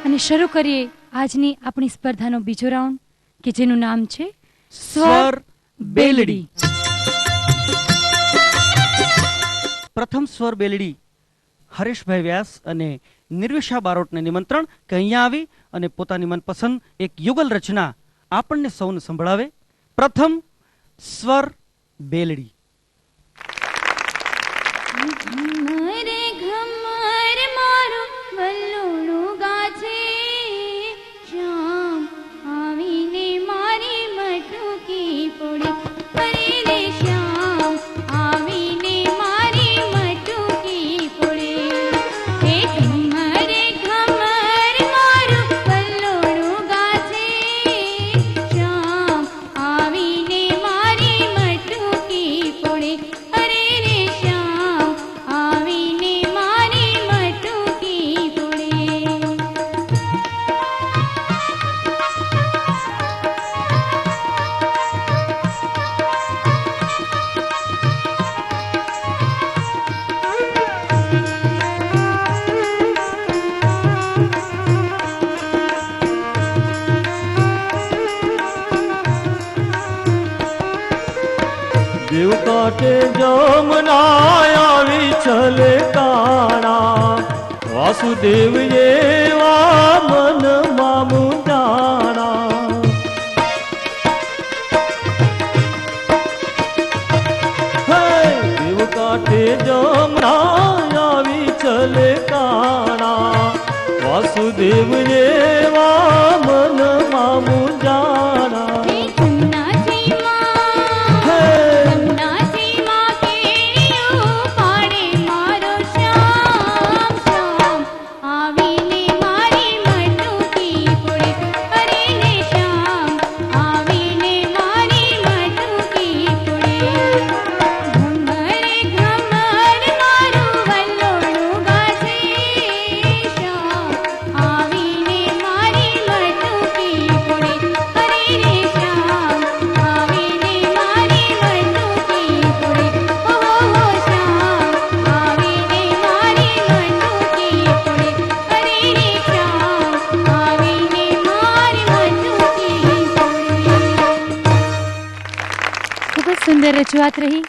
અને શરૂ કરીએ આજની આપણી સ્પર્ધાનો બીજો રાઉન્ડ કે જેનું નામ છે સ્વર બેલડી. પ્રથમ સ્વર બેલડી હરેશભાઈ વ્યાસ અને નિર્વિશા બારોટને નિમંત્રણ કે અહીંયા આવી અને પોતાની મનપસંદ એક યુગલ રચના આપણને સૌને સંભળાવે. પ્રથમ સ્વર બેલડી. દેવ કાંઠે જમના આવી છલે કાણા વાસુદેવ એવા મનમાં મુંજાણા. દેવ કાંઠે જમના આવી છલે કાણા વાસુદેવ એવા મનમાં મુંજાણા. સુંદર રજૂઆત રહી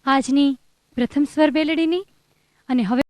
આજની પ્રથમ સ્વર બેલડીની. અને હવે